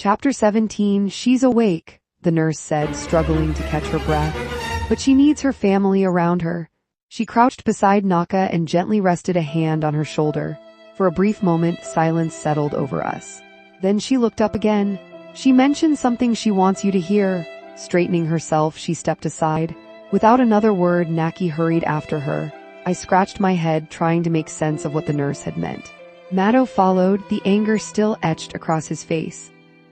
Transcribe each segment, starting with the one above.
Chapter 17, She's awake, the nurse said, struggling to catch her breath. But she needs her family around her. She crouched beside Naka and gently rested a hand on her shoulder. For a brief moment, silence settled over us. Then she looked up again. She mentioned something she wants you to hear. Straightening herself, she stepped aside. Without another word, Naki hurried after her. I scratched my head, trying to make sense of what the nurse had meant. Mado followed, the anger still etched across his face.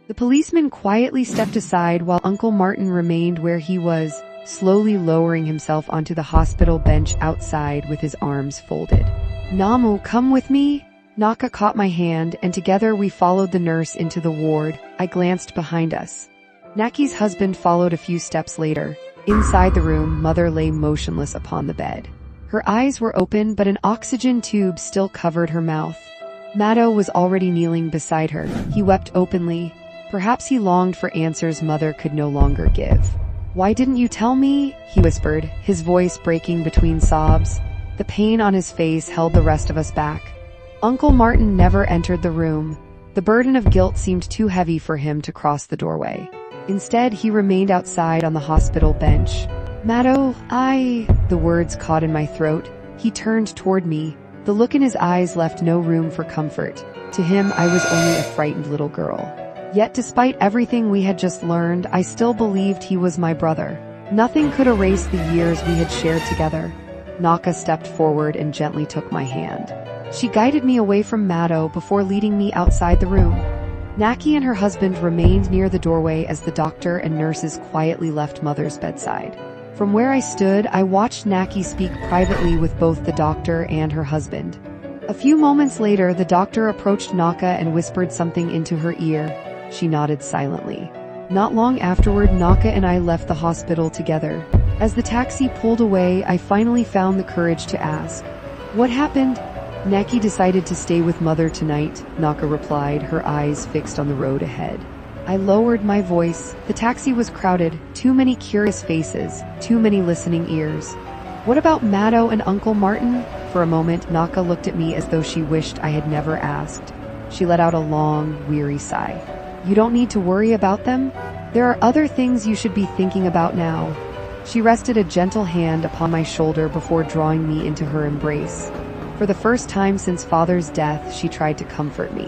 The policeman quietly stepped aside while Uncle Martin remained where he was, slowly lowering himself onto the hospital bench outside with his arms folded. Namu, come with me? Naka caught my hand, and together we followed the nurse into the ward. I glanced behind us. Naki's husband followed a few steps later. Inside the room, Mother lay motionless upon the bed. Her eyes were open, but an oxygen tube still covered her mouth. Mado was already kneeling beside her. He wept openly. Perhaps he longed for answers Mother could no longer give. "Why didn't you tell me?" he whispered, his voice breaking between sobs. The pain on his face held the rest of us back. Uncle Martin never entered the room. The burden of guilt seemed too heavy for him to cross the doorway. Instead, he remained outside on the hospital bench. "Mado, the words caught in my throat. He turned toward me. The look in his eyes left no room for comfort. To him, I was only a frightened little girl. Yet despite everything we had just learned, I still believed he was my brother. Nothing could erase the years we had shared together. Naka stepped forward and gently took my hand. She guided me away from Mado before leading me outside the room. Naki and her husband remained near the doorway as the doctor and nurses quietly left Mother's bedside. From where I stood, I watched Naki speak privately with both the doctor and her husband. A few moments later, the doctor approached Naka and whispered something into her ear. She nodded silently. Not long afterward, Naka and I left the hospital together. As the taxi pulled away, I finally found the courage to ask, "What happened?" "Naki decided to stay with Mother tonight," Naka replied, her eyes fixed on the road ahead. I lowered my voice. The taxi was crowded, too many curious faces, too many listening ears. "What about Mado and Uncle Martin?" For a moment, Naka looked at me as though she wished I had never asked. She let out a long, weary sigh. "You don't need to worry about them. There are other things you should be thinking about now." She rested a gentle hand upon my shoulder before drawing me into her embrace. For the first time since Father's death, she tried to comfort me.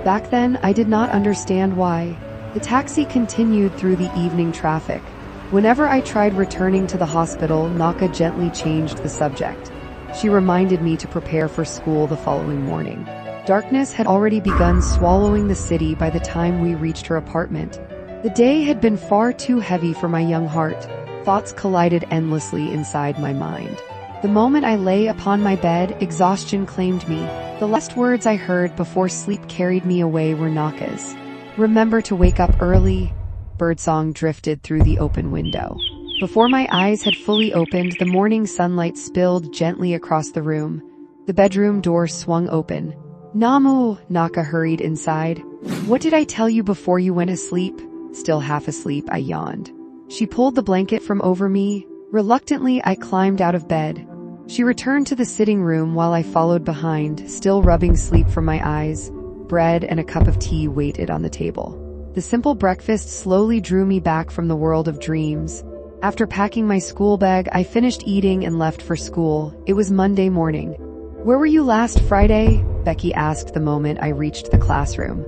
Back then, I did not understand why. The taxi continued through the evening traffic. Whenever I tried returning to the hospital, Naka gently changed the subject. She reminded me to prepare for school the following morning. Darkness had already begun swallowing the city by the time we reached her apartment. The day had been far too heavy for my young heart. Thoughts collided endlessly inside my mind. The moment I lay upon my bed, exhaustion claimed me. The last words I heard before sleep carried me away were Naka's. "Remember to wake up early." Birdsong drifted through the open window. Before my eyes had fully opened, the morning sunlight spilled gently across the room. The bedroom door swung open. "Namu," Naka hurried inside. "What did I tell you before you went asleep?" Still half asleep, I yawned. She pulled the blanket from over me. Reluctantly, I climbed out of bed. She returned to the sitting room while I followed behind, still rubbing sleep from my eyes. Bread and a cup of tea waited on the table. The simple breakfast slowly drew me back from the world of dreams. After packing my school bag, I finished eating and left for school. It was Monday morning. "Where were you last Friday?" Becky asked the moment I reached the classroom.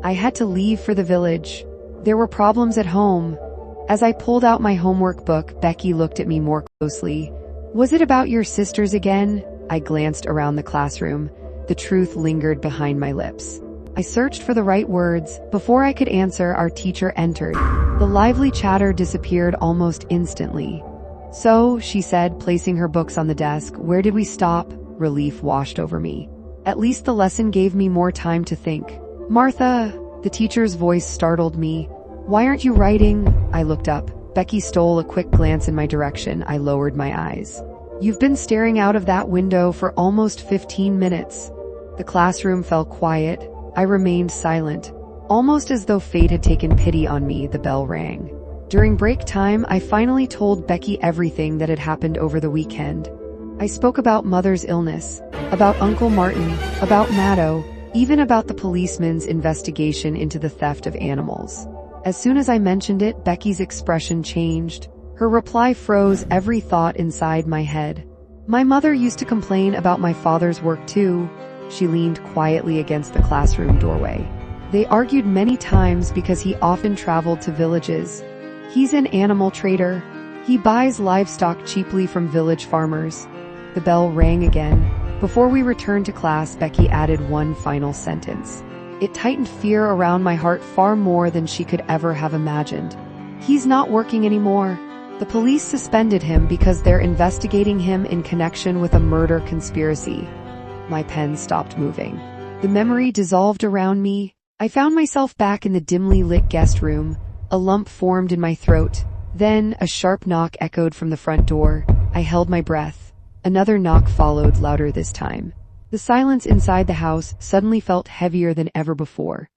I had to leave for the village. There were problems at home. As I pulled out my homework book, Becky looked at me more closely. "Was it about your sisters again?" I glanced around the classroom. The truth lingered behind my lips. I searched for the right words. Before I could answer, our teacher entered. The lively chatter disappeared almost instantly. "So," she said, placing her books on the desk, "where did we stop?" Relief washed over me. At least the lesson gave me more time to think. "Martha," the teacher's voice startled me. "Why aren't you writing?" I looked up. Becky stole a quick glance in my direction. I lowered my eyes. "You've been staring out of that window for almost 15 minutes. The classroom fell quiet. I remained silent. Almost as though fate had taken pity on me, the bell rang. During break time, I finally told Becky everything that had happened over the weekend. I spoke about Mother's illness, about Uncle Martin, about Mado, even about the policeman's investigation into the theft of animals. As soon as I mentioned it, Becky's expression changed. Her reply froze every thought inside my head. My mother used to complain about my father's work too. She leaned quietly against the classroom doorway. They argued many times because he often traveled to villages. He's an animal trader. He buys livestock cheaply from village farmers. The bell rang again. Before we returned to class, Becky added one final sentence. It tightened fear around my heart far more than she could ever have imagined. He's not working anymore. The police suspended him because they're investigating him in connection with a murder conspiracy. My pen stopped moving. The memory dissolved around me. I found myself back in the dimly lit guest room. A lump formed in my throat. Then a sharp knock echoed from the front door. I held my breath. Another knock followed, louder this time. The silence inside the house suddenly felt heavier than ever before.